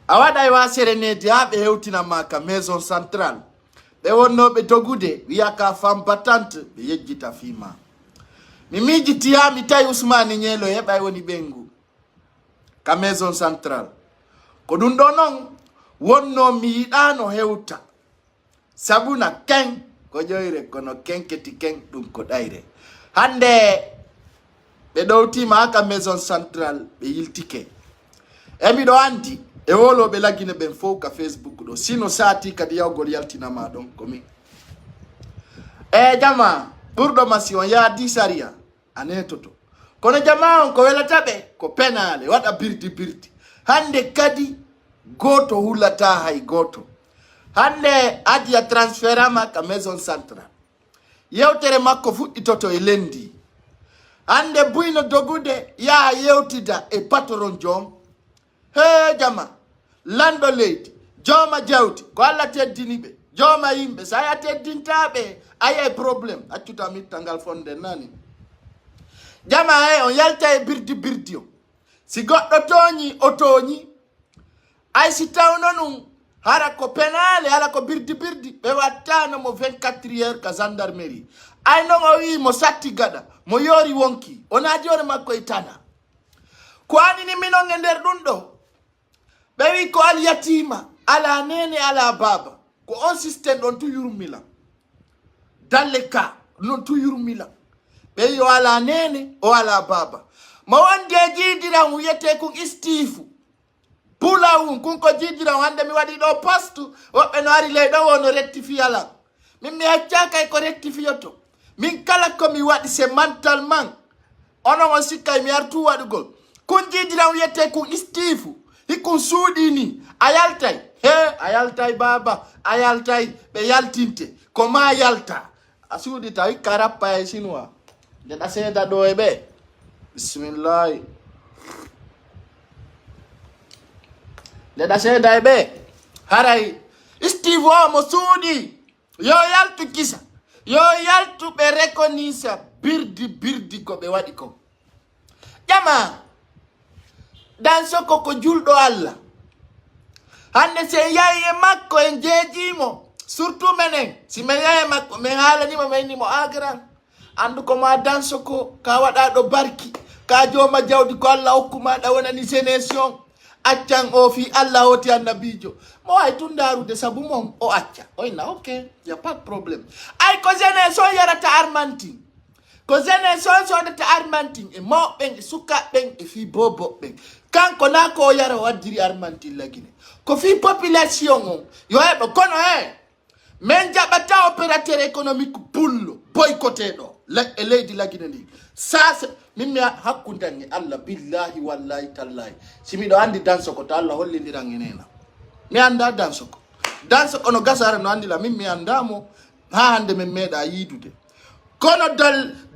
awada wa serenade habe hewtina maka maison centrale be wonno be dogude wiya ka femme battante be yejjita fima mi jitiya mi tay Ousmane Nyelo hebay woni bengu ka maison centrale ko dun do non wonno mi yidano hewta sabuna ken ko joyre kono kenketi ken dum ko dayre hande be dowtima ka maison centrale be yiltike emi do andi e wolo be lagine ben fo ka Facebook do sino sati kadi yawgol yaltina ma don komi jama burdo masion ya disaria anetoto kono jama on ko welatabe ko penale wada birdi hande kadi goto hulata hay goto hande adia transferama ka maison centrale yewtere makko fudditoto e lendi hande buyno dogude ya yewtida e patron jom he jama lando leydi joma jawti ko alla teddinibe joma yimbe sa ya teddintabe ay problem accuta mittangal fonde nani jama on yalta e birdi si goddo toñi o toñi ay si tawno nun hara ko penale ala ko birdi be wattano mo 24 heures ka gendarmerie ay non o wi mo satti gada mo yori wonki ona jore makko itana ko anini minon e nder dun do be wi ko al yatima ala nene ala baba ko on système don tu yurmila dalle ka non tu yurmila be yo ala nene o ala baba mo wonde jidira mu yete ko istifu pula kun ko jidira wande mi wadi do postu wobbe no ari le do wono rectifiala min mi acca kay ko rectifioto min kala ko mi wadi c'est mentalement ono mo sikay mi artu wadugol kun jidira mu yete ko istifu hikun sudini ayaltay baba ayaltay be yaltinte koma yalta asudi tay karapa e sinwa de da seda do ebe bismillah de da seda ebe haray Steve mo sudi yo yaltu kisa yo yaltu be rekonisa birdi ko be wadi ko jama dan soko ko juldo Allah hande se yaye makko en jejimo surtout menen si men yaye makko men halani mo mayni mo agra andu ko ma dan soko ka wada do barki ka joma jawdi ko Allah hokkuma da wonani sénation accan o fi Allah woti annabijo mo ay tundaru de sabu mom o acca oyna okay y a pas de problème ay ko sénation yarata armanti ko sénation so de armanti e mo ben suka ben e fi bobo ben kanko na ko yara wadiri armanti lagine ko fi population on yo ebe kono men jabata opérateur économique pullo boycotté do la leydi lagine ni ça mimmi hakkundangi Allah billahi wallahi tallahi simi do andi danso ko ta Allah hollindirangi nena mi anda danso ko no gasare no andi la mimmi andamo ha hande men meda yidude kono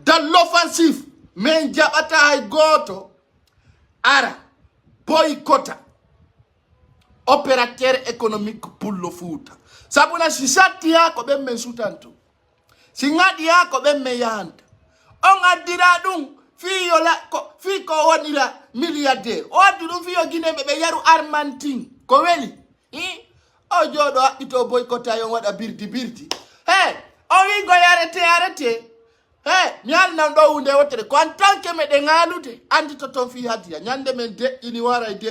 dal l'offensive men jabata hay goto ara boycota opérateur économique pour le foot sabuna si satti ko be men sutanto si ngadi ko be men yanta on adira dum fi ko wonira milliardaire o addu fi yo gine be yaru armantin ko weli o jodo abito boycota yo wada birdi o wi go yarete nyal nan do hunde wotere ko en tant que me de ngalude andi to ton fi hadiya nyande men de ini wara de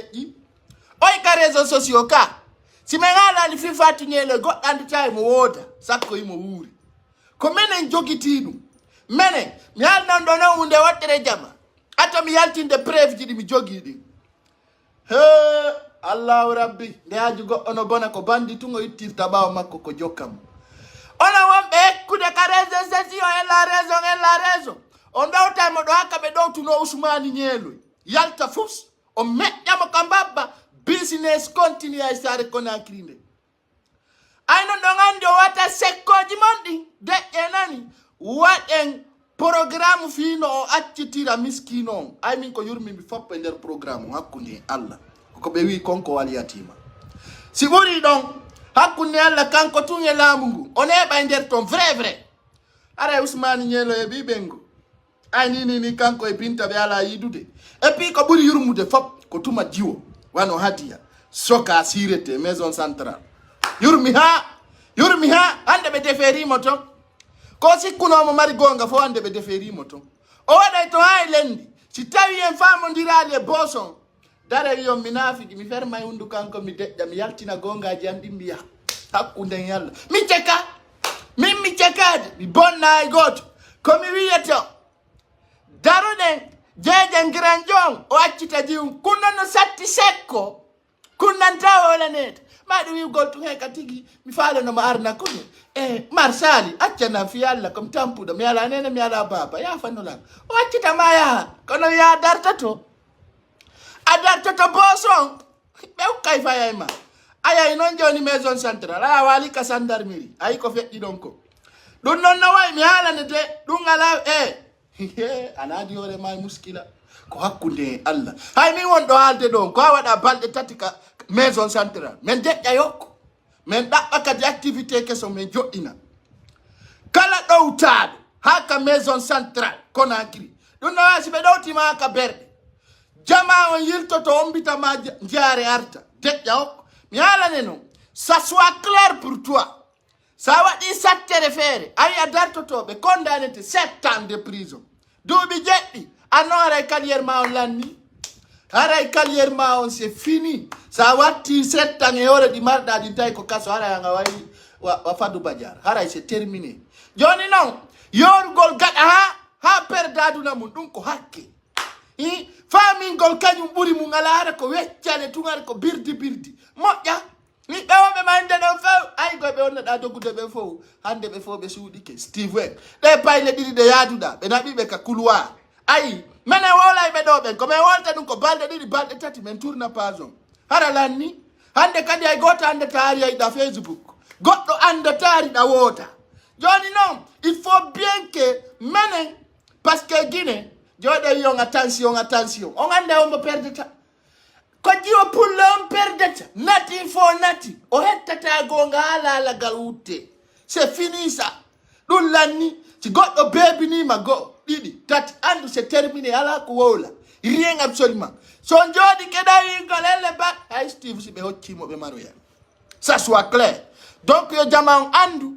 oy ka réseaux sociaux ka si me ngala ni fi fatu nyele go andi tay mo woda sakko imo wuri ko menen jogitidu menen nyal nan do no hunde wotere jama ato mi yaltinde preuve jidi mi jogidi Allahu rabbi de haji go ono bona ko bandi tungo ittirta bawo makko ko jokkam ona wambe kude ka réseaux sociaux et la raison on do tamo do hakabe do tuno Ousmane Nyelo yalta fus o meƴƴamo kambaba business continue ay sare Conakry nde ayno do ngandi o wata sekkoji mondi de enani waden programme fino o accitira miskino ay min ko yurmi mi foppa nder programme hakkunde Allah ko be wi konko wal yatima si buri don hakkunde Allah kanko tun e lamungu on eba nder ton vrai ara Ousmane Nyelo e bibengo ay ni kanko e binta be ala yidude e pi ko buri yurmude fop ko tuma jiwo wano hadiya soka sirete maison centrale yurmi ha hande be deferimo to ko sikkunomo mari gonga fo hande be deferimo to o waɗay to lendi si tawi en famodirali e boson dare yo minafiki mi fermay hundu kanko mi deƴƴa mi yaltina gongaji am ɗi mbiya hakkunden yalla mi ceka mi cekade mi bonna e goto komi wiyeto daruɗen jeejen giran jon o accita jiwum kunnan no satti sekko kunnanta wolanede maɗo wiwgol tun heka tigi mi falanoma arna kono marsali accanam fi Allah comme tampuɗo mi ala nene mi ala baba yafannolan o accita ma yaha kono ya dartato a dartoto boson ɓe ukkay fayayma ayay noon joni maison central aya wali ka sandarmiri ayi ko feƴƴi ɗon ko ɗum noon no way mi haalane de ɗum ala anadi hore ma muskila ko hakkunde Allah hay min wonɗo haalde ɗon ko a waɗa balɗe tati ka maison central men deƴƴa yokko men ɗaɓɓa kadi activité keso men joɗɗina kala ɗowtaɗo ha ka maison central Conakry ɗum no wasi ɓe ɗowtima ha ka berɗe jama on yiltoto on mbitama jaare arta deƴƴa hokko mi haalane noon ça soit clair pour toi sa waɗi sattere feere ayi a dartotoɓe condamnete 7 ans de prison duuɓi jeɗɗi anno haray carrière ma on lanni haray carrière ma on c'est fini sa watti 7 ans e hore ɗi marɗa ɗi tawi ko kaso haray anga wayi wa Fadou Badiar haray c'est terminé joni noon yorugol gaɗa ha perdaduna mum ɗum ko hakke famingol kañum ɓuri mum ala hara ko weccane tun hara ko birdi moƴƴa ɓiɓɓe wonɓe mande ɗon few ay koye ɓe wonnoɗa doggude ɓe fof hande ɓe fof ɓe suuɗike Steve Weng ɗe payle ɗiɗi ɗe yaaduɗa ɓe naɓiɓe ka couloir ayi minen wolay ɗo ɓen komin wolta ɗum ko balɗe ɗiɗi balɗe tati min tourna page on hara lanni hande kadi hay goto andata ari ayiɗa Facebook goɗɗo andata ariɗa woota joni noon il faut bien que menen par ce que Guinée joɗe yon attention on ande omo perdeta ko jiwo pulle on perdeta nati fo nati o hettata gonga halalagal wutte c'est fini ça ɗum lanni si goɗɗo beebinima ɗiɗi tati andu c'est terminé ala ko wowla rien absolument so jooɗi keɗawingol elle bat hay Steve si ɓe hoccimo ɓe maroya ça soit clair donc yo jama on andu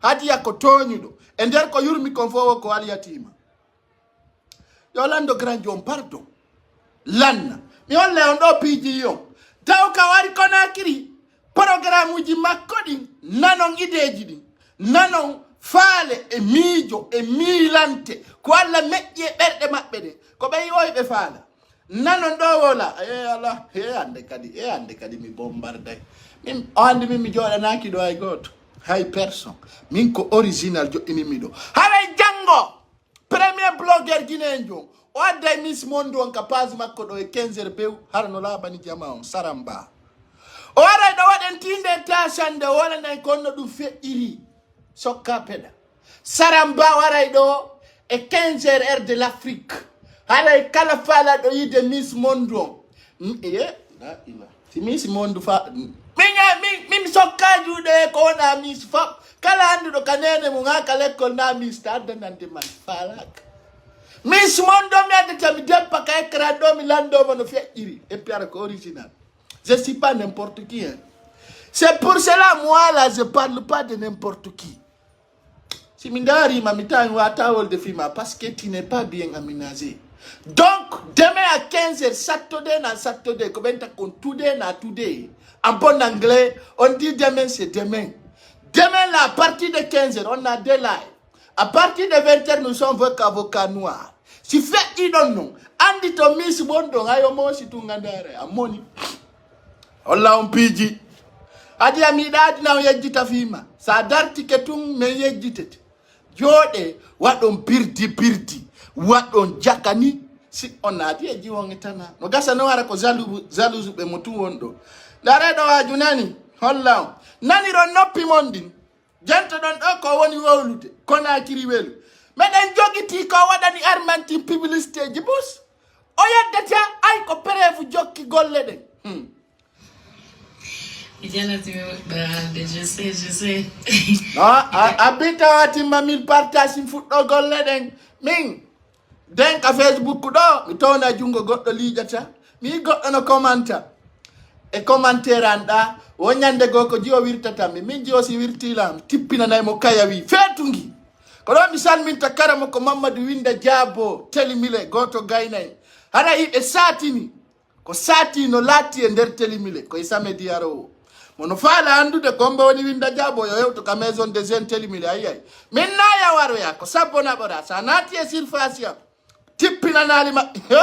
hadiya ko toñuɗo e nder ko yurmi kon fof ko aliyatima yo lando grand jon pardon lanna mi holle on ɗo piiji yon taw ka wari Conakry programme uji makko ɗin nanon ideji ɗin nanon faale e miijo e miilante ko Allah meƴƴi e ɓerɗe maɓɓe ɗe ko ɓe yoyi ɓe faala nanon ɗo wola ala hande kadi mi bombarday min o hande min mi joɗanaki ɗo hay goto hay personne min ko original joɗɗinimi ɗo haray janggo premier blogueur guinéen jon o adday Miss Monde on ka page makko ɗo e 15 bew har no laabani jama on Saramba o waray ɗo waɗen tinde tasande o waɗanen konno ɗum feƴƴiri sokka peɗa Saramba waray ɗo e 15 heures de l'Afrique haray kala faalaɗo yide Miss Monde on si Miss Monde fa min sokka juuɗe ko wona Miss fam kala anduɗo ka nene mum ha ka l'école na Miss ta addanante man falaka Miss Monde mi addata mi deppa ka écran ɗo mi landoma no feƴƴiri et puis ara ko original je suis pas n'importe qui c'est pour cela moi là je parle pas de n'importe qui si mi darima mi tawi wata wolde fima parce que tu n'es pas bien aménagé donc demain à 15h Saturday ko ɓenta kon today na today en bon anglais on dit demain c'est demain là à partir de 15h on a des lives à partir de 20h nous sommes voca noir si feƴƴi ɗon non andi to Miss Monde on ayo mosi tu ngandare a moni holla on piiji adi ami ɗaadina o yejjita fima sa dartike tun min yejjitete jooɗe waɗon birdi waɗon jakani si on naati e jiwonge tana no gasa no wara ko jalouse ɓe mo tun wonɗo ndareɗo waju nani holla on naniron noppi mon ɗin jento ɗon ɗo ko woni wowlude Conakry welu meɗen jogiti ko waɗani armanti publicité ji bus o yeddata ay ko prévu jokki golle ɗen je sais. Abita watimma min partage fuɗɗo golle ɗen min denka Facebook ɗo mi towna jungo goɗɗo liƴata mi goɗɗo no commenta e commentaire anda o nyande go ko jiwo wirtatami min jiwo si wirtilam tippina nay mo kayawi fetungi ko do misal min takaramo ko Mamadou Winda Diabo telimile goto gaynay hana ibe satini ko satino lati e der telimile ko isame diaro mono fala andude kombe woni Winda Diabo yo hewto ka maison des jeunes telimile ayay min naya waro ya ko sabona bora sanati e surface ya tippina nali ma yo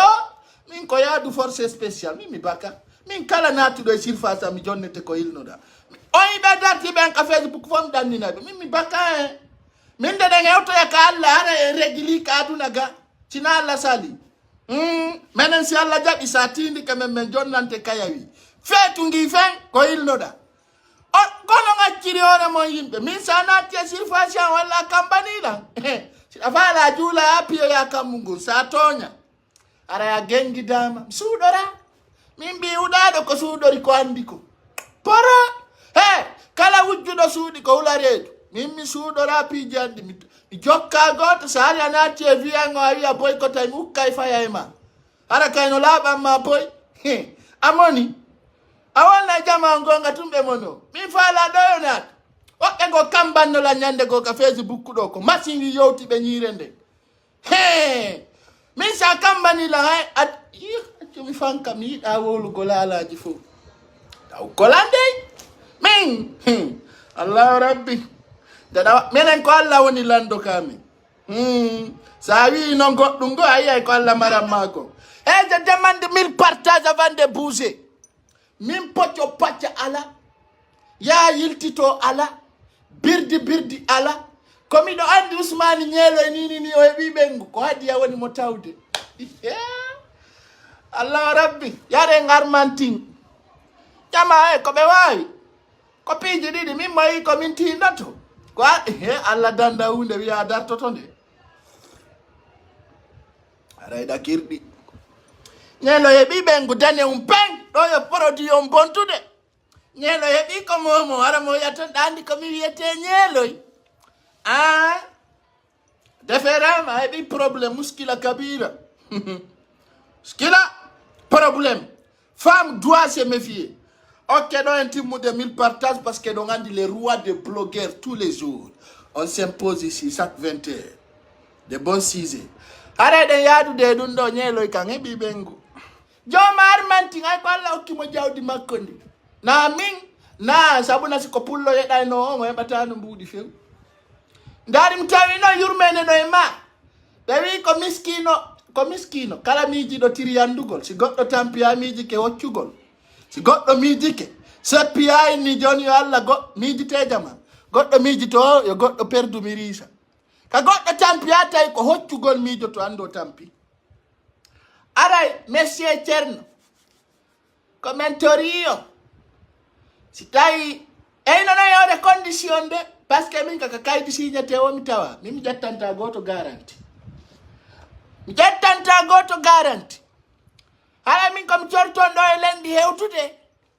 min ko yaadu force spéciale mi baka min kala natu do surface mi jonnete ko ilnoda oyi be darti ben ka Facebook fom dannina be mi baka min de ngewto ya ka Allah ara regili ka aduna ga cina Allah sali menen si Allah jabi satindi ka men jonnante kayawi fetu ngi fen ko ilnoda o gono ngakiri ora mo yimbe min sanati surface wala kambanila afala jula apio ya kamungu satonya ara ya gengi dama sudora mimbi udado ko sudori ko andiko pora kala wujjudo sudi ko ularedu mimmi sudora pijandi mi jokka goto sari anati e viango awiya boy ko tay mukkay fayayma ara kayno laba ma boy amoni awonna jama ngonga tumbe mono mi fala doyo nat o go kambanno la nyande go ka Facebook do ko machine yowti be nyirende min sa kambani la hay at mi fanka mi da wolu golalaji fo taw kolande min Allah rabbi dada menen ko Allah woni lando kami sa wi non goddum go ayay ko Allah maramma ko je demande 1000 partage avant de bouger min pocho pacca ala ya yiltito ala birdi ala komi do andi Ousmane Ñelo ni o hebi bengu ko hadiya woni mo tawde Allah rabbi yare ngarmantin jama ko be wawi ko piji didi min mayi ko min tindato ko Allah danda hunde wiya darto to nde arayda kirdi Ñelo hebi bengu dane pen do yo produit on bontude Ñelo hebi ko momo ara mo yaton andi ko mi wiyete Ñelo deferama hebi problème muskila kabira skila problème femme doit se méfier ok non intime de 1000 partages parce que on a dit les rois de blogueurs tous les jours on s'impose ici chaque 20 heures de bon 6 heures arrête de yadu de dundo Ñelo kan hebi bengu joma armanti ay ko Allah okimo jawdi makkondi na min na sabuna siko pullo yeda no mo hebatano mbudi few ndari mtawino yurmene no ema dewi ko miskino kala miji do tiri yandugol si goddo tampiya miji ke woccugol si goddo miji ke seppiya ni joni yo Allah go miji te jama goddo miji to yo goddo perdu mirisa ka goddo tampiya tay ko hoccugol mijo to ando tampi aray monsieur Cerno commentorio si tay no yode condition de parce que min kaka kaydi signate o mi tawa mi jattanta goto garanti hala min kom corton do e lendi hewtude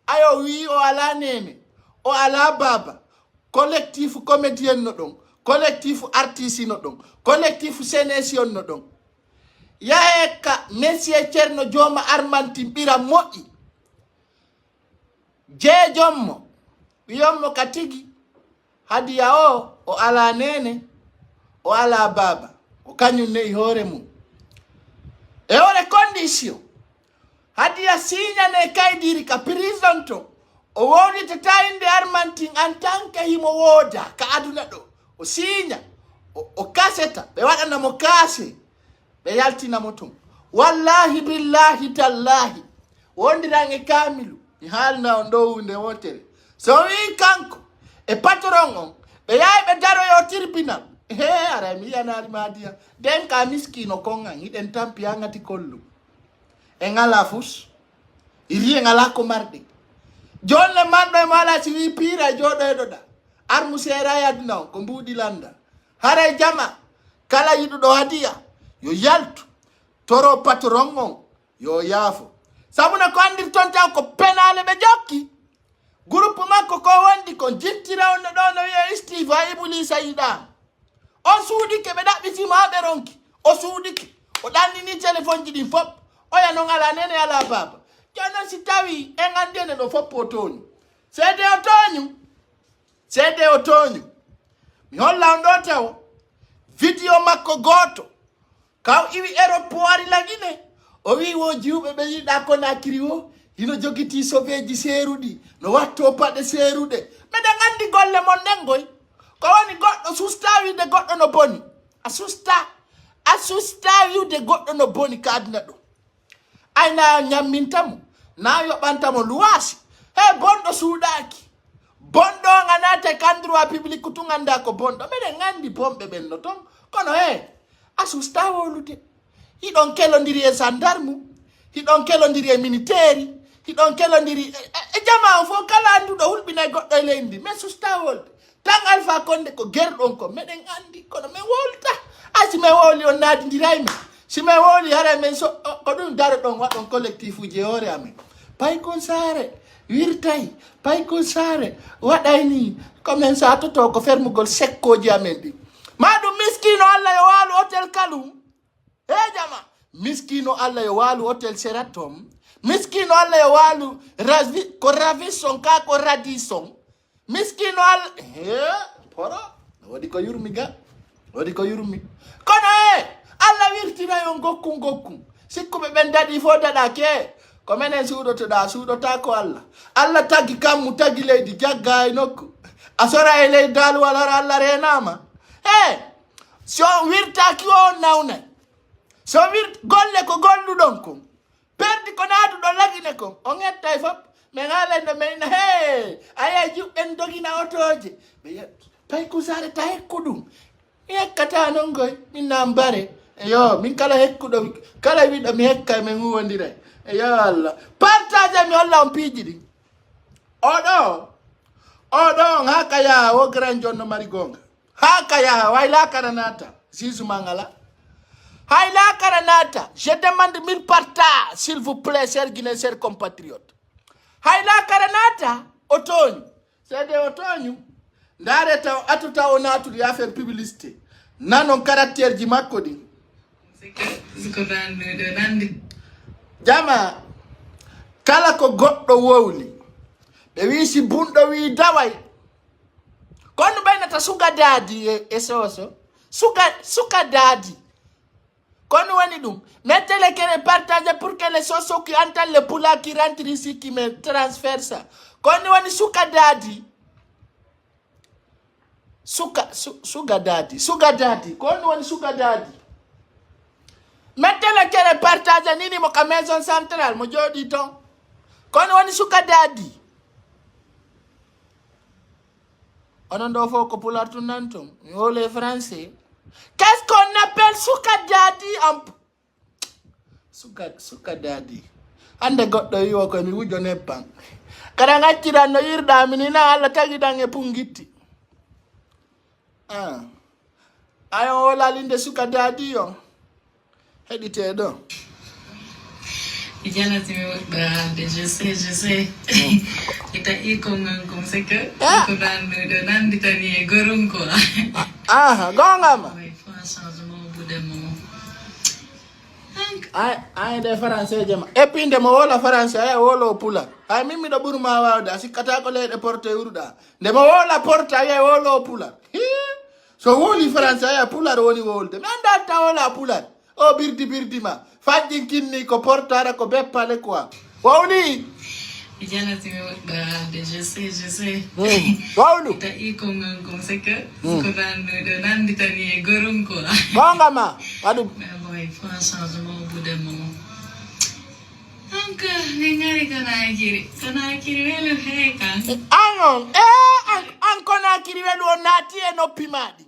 ayo wi o ala nene o ala baba collectif comédien no don collectif artiste no don collectif sénétion no don yaeka monsieur Cerno joma armanti bira mo'i je jommo wiyommo katigi hadiya o ala nene o ala baba o kanyum nei hore mum e ore condition hadiya sinya ne kaydiri ka prison to o wodi tatainde armantin en tant que himo woda ka aduna do o sinya o kaseta be wadana mo kase be yaltina motum wallahi billahi tallahi wondirange kamilu ni halna on do hunde wotere so wi kanko e patron on be yaay be daro yo tribunal ara mi yanari madia den ka miskino konga ngiden tampi angati kollu e ngala fus iri ngala ko marde jonne maddo mala ci wi pira jodo e doda armu sera yadna ko mbudi landa hare jama kala yidu do hadiya yo yaltu toro patron on yo yafo sabuna ko andir tonta ko penale be jokki groupe makko ko wandi ko jittira on do no wiya Steve Ibuli Saida o suudike be dabbiti ma be ronki o suudike o danni ni telephone jidi fop o ya no ngala nene ala baba Jana sitawi engandene no fopo otonyu. Sede otonyu. Mi holla ondote o. Video makko goto. Kaw iwi aeroport lagine. O wi wo jiwbe be yida ko na kiriwo. Hino jogiti soveji serudi. No watto pade serude. Mede ngandi golle mon nengoy. Ko woni goddo sustawi de goddo no boni. Asusta wi de goddo no boni kadna do. Ayna nyammintamu. Na yo bantamo luwasi. He bondo sudaki. Bondo nganate kandru wa public kutunganda ko bondo. Mede ngandi pombe benno ton. Kono asusta wolude. Hi don kelondiri e sandarmu. Hi don kelondiri e military. Hi don kelondiri jama fo kala andudo hulbina goddo e lendi. Me susta wolude. Tang Alpha Condé ko gerdon ko mede ngandi kono me wolta. Asi me woli on nadi ndiraimi. Si me woli hare men so ko dum daro don wadon collectif uje hore amen. Pay kon sare wirtay pay kon sare wadayni comme ça to ko fermugol sekkoji amen di. Madu miskino Allah yo walu hotel Kalum. Jama miskino Allah yo walu hotel Sheraton. Miskino Allah yo walu Ravison ka ko Radisson. Miskino Allah poro wadi ko yurmi. Kono Allah wirtina yo gokku sikku be ben dadi fo dada ke ko menen suudo ta ko Allah tagi kam tagi leydi jagga e nokku asora e ley dal wala Allah renama so wirta ki o nawna so golle ko golludon ko perdi ko naadu do lagine ko on etta fop me ngale men aya jubben dogina otoje be tay ko sare tay kudum kata non goy min nambare min kala hekkudo kala wido mi hekka men wondire Allah partage mi Allah on pijidi odo haka ya o gran jonno marigonga haka ya wayla karanata sisu mangala hayla karanata je demande 1000 partage s'il vous plaît chers Guinéens chers compatriotes hayla karanata otonyu c'est otonyu ndare taw atuta onatu di affaire publicité nanon caractère ji makko di jama kala ko goddo wowli be wi si bundo wi daway kono baynata suga dadi e soso suka dadi kono wani dum mettez-le que partager pour que les soso qui entendent le poula qui rentre ici qui me transfère ça kono wani suka dadi sugar daddy kono wani sugar daddy mettez-le que partage nini mo ka maison centrale mo jodi ton kono wani sugar daddy onondo fo ko pular tout nanton yo les français qu'est-ce qu'on appelle sugar daddy sugar daddy ande goddo yo ko mi wujo neppan kada ngaccira no yirda minina alla tagi dange pungiti ayo wala linde suka dadi yo hedite do Ijana timi de je sais ita iko ngangum seke ko dan ditani gorong ko gonga ma fa changement bu dem ay de français jema e pinde mo wala français ay wolo pula ay mimi do burma wawda sikata ko lede porte urda de mo wala porte ay wolo pula so woli français ay pula woni wolde mi anda ta wala pula o birdi ma fajjin kinni ko portara ko beppale quoi wawni Ijana timi de je sais wawnu ita iko ngangum seke ko dan ditani gorong ko gonga ma wadu boy fa changement bu dem anka ngari kana kiri welo heka anon ankona kiri welo nati e no pimadi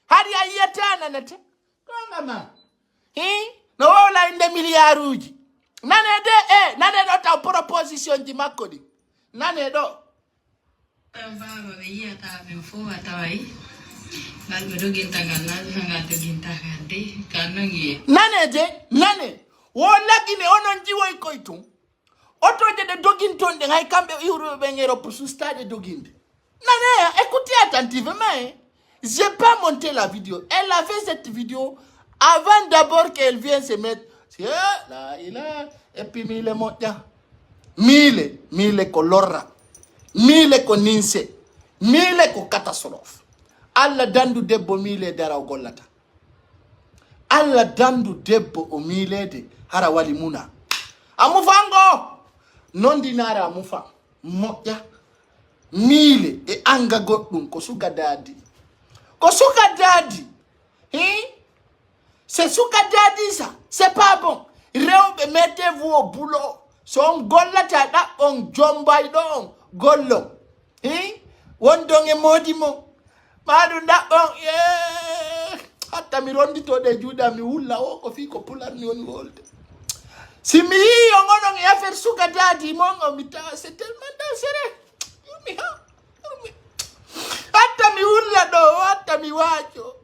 hari ayetana nete gonga ma no wala inde miliaruji nane do ta proposition di makodi nane do baba be yata be fo atawai bal be do ginta ganna hanga to ginta gande kanangi nane wala gine onon jiwoy koytum otoje de doginton de ngay kambe iwru be ngero pour su stade doginde nane écoutez attentivement j'ai pas monté la vidéo elle a fait cette vidéo avant d'abord qu'elle vienne se mettre là il a et puis il est monté mille ko lorra, mille ko ninse, mille ko catastrophe. Alla dandu debbo mille dara gollata. Alla dandu debbo o mille de hara wali muna. Amufango non dinara amufa moja mille e anga goddum ko suka dadi. Ko suka dadi. C'est suka dadi ça. C'est pas bon. Mettez-vous au boulot. Son gollata da on jombay don gollo. Wondonge modimo. Madu da on hatta mi rondito de juda mi wulla o ko fi ko pular ni woni wolde. Si mi ongono ngi affaire suka dadi mongo mi ta c'est tellement dangereux. Yumi ha. Hatta mi wulla do hatta mi wajo.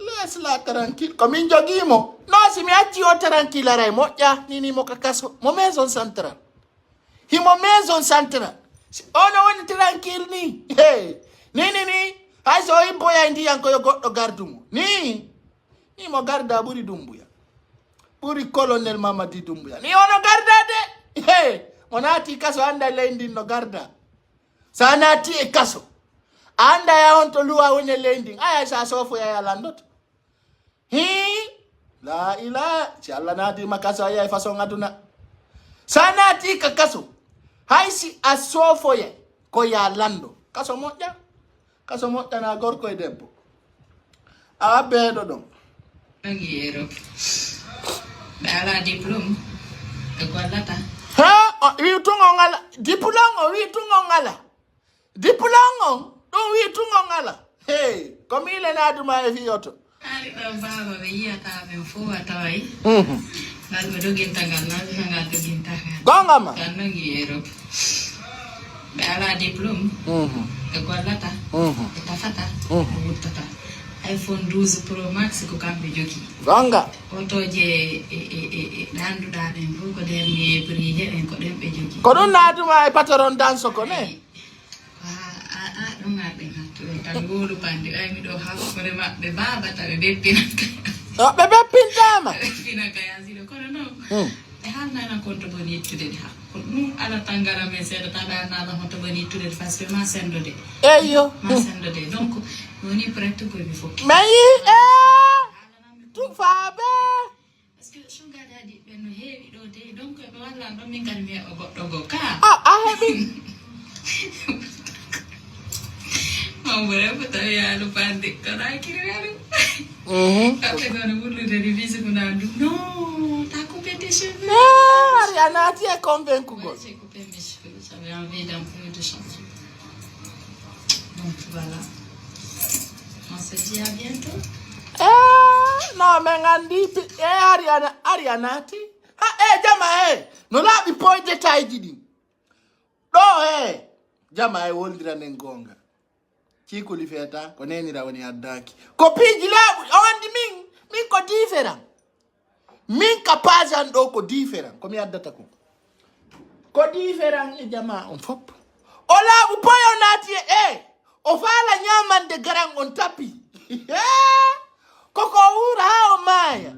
Laisse-la tranquille. Comme in jogimo. No, si mi acci o tranquille rai moja nini mo kakaso. Mo maison centrale. Himo maison centrale. Ono woni tranquille ni. Hey. Ni. Hay so imboya indi yanko yo goddo gardumo. Ni mo garda buri dumbuya. Buri colonel Mamadi Dumbuya. Ni ono garda de. Hey. Monati kaso anda lendi no garda. Sanati e kaso. Anda ya onto luwa wone lending. Aya sa sofo ya landot. La ila si Allah nati makaso ya faso ngaduna. Sanati ka kaso. Haisi asofo ya ko ya lando. Kaso moja na gorko e debbo. Abedo dom. Ngiero. Bala diplom. Ekwalata. Ha, wi tungo ngala. Diplongo wi tungo ngala. Diplongo wi tungo ngala. Hey, komile na duma e fioto. Ari baba be yata be fo atawai. Bal me do ginta ganna hanga to ginta kan. Gongama. Kan ngiero. Bala diplom. Ekwalata. Tafata. Utata. iPhone 12 Pro Max ko kambe joki. Gonga. Otoje dandu daden ko den mi priye en ko den be joki. Ko don naduma e patron danso ko ne. Don't have been Tangulu Pandi. I mean, how for the map the Baba Bebe Pintama. Pinakayazilo. No. I have none contributed to the house. No, other Tangara may say that I have another contributed to the first Masendo day. Eyo. Masendo day. Don't go. No need for it to go before. May too far. Sugar daddy, when you hear it, don't go around and don't make me a go car. I have been. Whatever I look at the Karakiru. After going to the division, no, taco petition. Ariana, ti è convaincuto. Donc voilà. On se dit à bientôt. No, mengandi Ariana ti. Jama no la bi poi detail gidi. Do jama woldira nengonga. Chiku lifeta koneni rawani adaki. Ko piji labu ondi min ko different. Min kapaza ndo ko different. Ko mi addata ko. Ko different e jama on fop. O labu poyo nati o fala nyamande garang on tapi. Koko ura hao maya.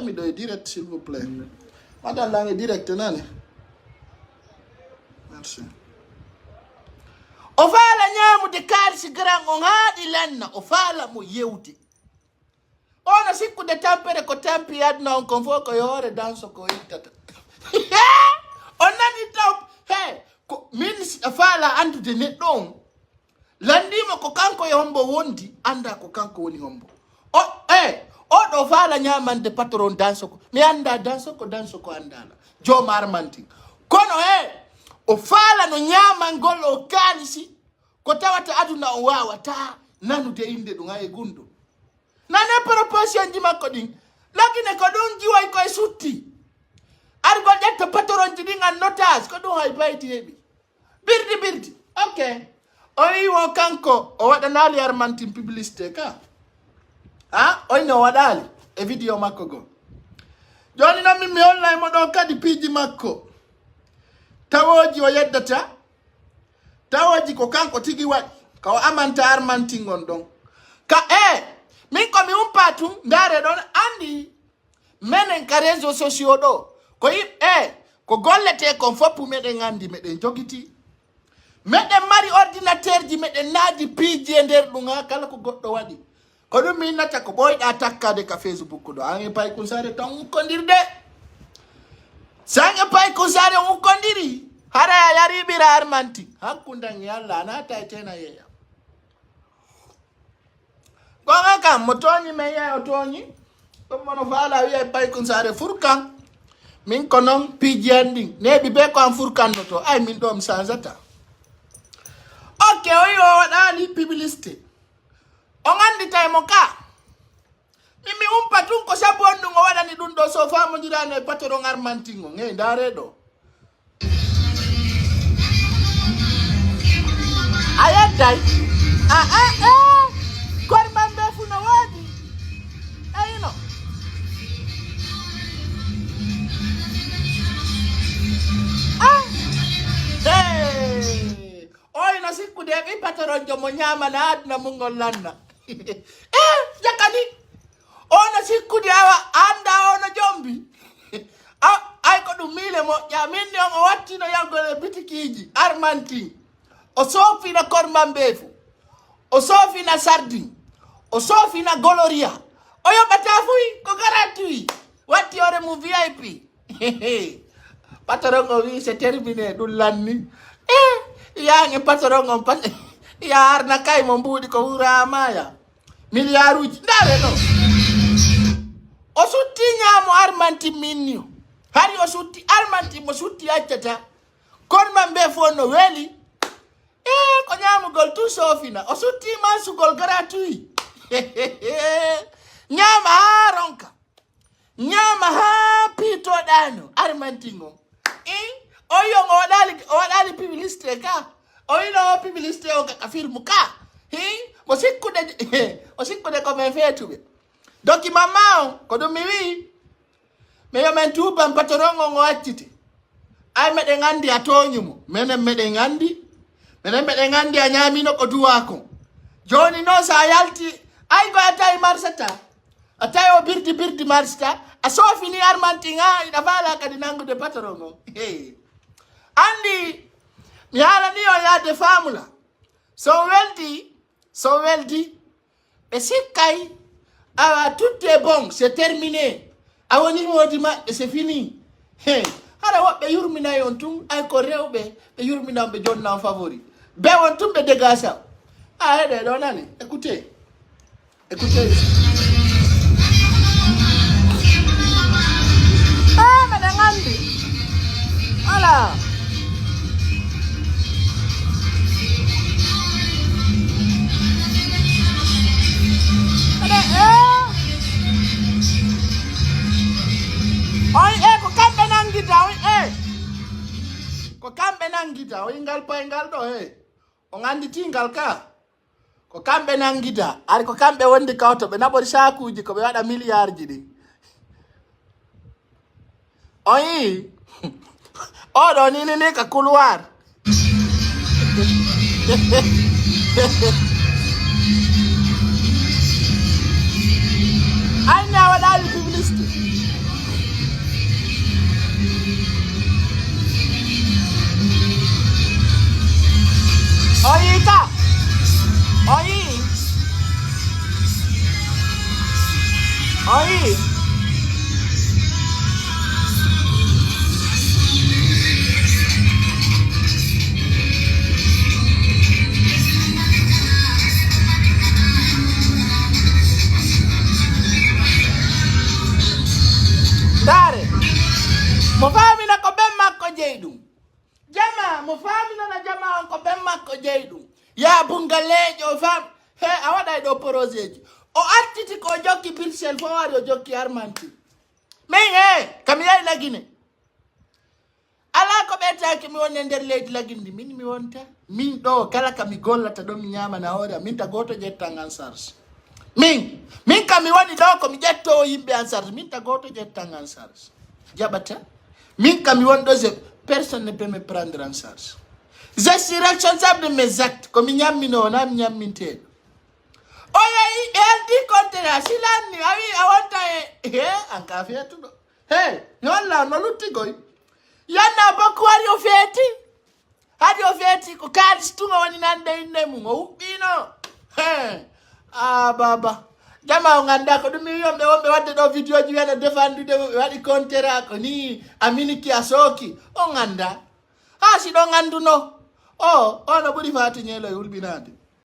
Mi do direct s'il vous plaît. Madame langue direct nani. Merci. O fala nyamu de kalsi garang on haadi lenna o fala mo yewdi. Ona sikku de tampere ko tampi adna on konfo ko yore danso ko ittata. Onani taw ko min fala andu de nedon. Landima ko kanko yombo wondi anda ko kanko woni hombo. O do fala nyamande patron danso ko. Mi anda danso ko andala. Jo marmanti. Kono o fala no nyama ngolo kanisi ko tawata aduna o wawata nanude inde dum ay gundo nane proposition di makko din lakine ko don jiway ko sutti ar go detta patron di ngan notage ko don hay bayti hebi birdi okay o yi wo kanko o wada nali armantim publicité ka o no wadali e video makko go joni na mi online mo do kadi piji makko tawoji o yeddata tawoji ko kanko tigi wadi ka o amanta armantingon don ka min ko mi umpatum ngare don andi menen ka réseaux sociaux ɗo ko ko gollete kon foppu meɗen andi meɗen jogiti meɗen mari ordinateur ji meɗen naadi piiji e nder ɗum ha kala ko goɗɗo waɗi ko ɗum min nata ko ɓoyɗa takkade ka Facebook ɗo an e pay kusare tan ukkodirde san e pay kusare ukkodiri hara a yariɓira armanti hakkudan yalla anata e tena yeeya gonga kam mo toñi men yeeya o toñi ɗum mono faala wiya pay kusare furkan min ko noon piiji an ɗin neɓi be ko an furkannoto ay min ɗo mi changeata ok oyi o waɗani publicité on anditay mo ka mimi umpa tun ko sabu on ɗum o waɗani ɗum ɗo so famodirano e patron armantingo ngey ndaare ɗo a yettay korman ɓe fu no woodi eyino oyno sikkude ɓi patron jomo ñamana aduna mungol lanna jakani ono sikkude awa anda ono jombi ay ko ɗum miile moƴƴa minni on o wattino yaggole bitikiji armanti o sofina korman ɓe fu o sofina sardin o sofina goloria o yoɓata fuy ko gratuit watti ore mu VIP patron o wi c'est terminé ɗum lanni yaange patron on ya arna kay mo mbuuɗi ko wura maya milliard uji ndare ɗo o sutti ñaamo armanti minnio hari o sutti armanti mo sutti accata korman ɓe fo no weeli ko ñaamugol tout sofina o sutti mansugol gratuit ñaama ha ronka ñaama ha piitoɗano armantingo o yon o waɗali publicité ka o yino publicité o kaka film ka mo sikkude ko men feetuɓe document ma on ko ɗum mi wi mi yomen tuban patron on o accite ay meɗen andi a toñumo minen meɗen andi a ñamino ko duwa kon joni no sa yalti ay ko a tawi marsata a tawi o birdi marsata a sofini armanti ha iɗa faala kadi nangude patron on andi mi haalani o yaade famula so weldi ɓe sikkay awa tout est bon c'est terminé a woni woodi maɓɓe c'est fini hara woɓɓe yurminayi on tun ay ko rewɓe ɓe yurminan ɓe jonnan favori be on tun ɓe dégasa a heɗe ɗo nani écoutez meɗen andi voilà ko kamɓe nangita ko kamɓe nangita o ngal paygal ɗo o ganditi ngal ka ko kamɓe nangita ari ko kamɓe wondi kawto ɓe naɓori sakuji ko ɓe waɗa milliard ji ɗi o yi oɗo ni ka couloir ay ne a waɗali publicité oyi ka oyi dare mo famina ko ɓen makko jeyi ɗum jama mo faminana jama on ko ɓen makko jeyi ɗum ya bungallejo fam a waɗay ɗo projet ji o artiti ko jokki Bruxelles fo wari o jokki armanti min kami yahi lagine ala ko ɓetaki mi woni e nder leydi lagindi min mi wonta min ɗo kala kami gollata ɗo mi ñamana hoore min ta goto ƴettan en charge min kam mi woni ɗo ko mi ƴettowo yimɓe en charge min ta goto ƴettan en charge jaɓata min kam mi woni ɗo je personne ne peut me prendre en charge je suis responsable de mes actes ko mi ñammino wona mi ñamminteɗo o yeeyi anti container silani awanta anka fetu do yolla no lutigo yana bakwari ofeti hadi ofeti ko kadi stunga wani nande inne mu ubino baba jama nganda ko dum yombe wombe wadde do video ji wena defandu de wadi kontera ko ni amini ki asoki o nganda si do ngandu no no buri fati nyelo yulbinade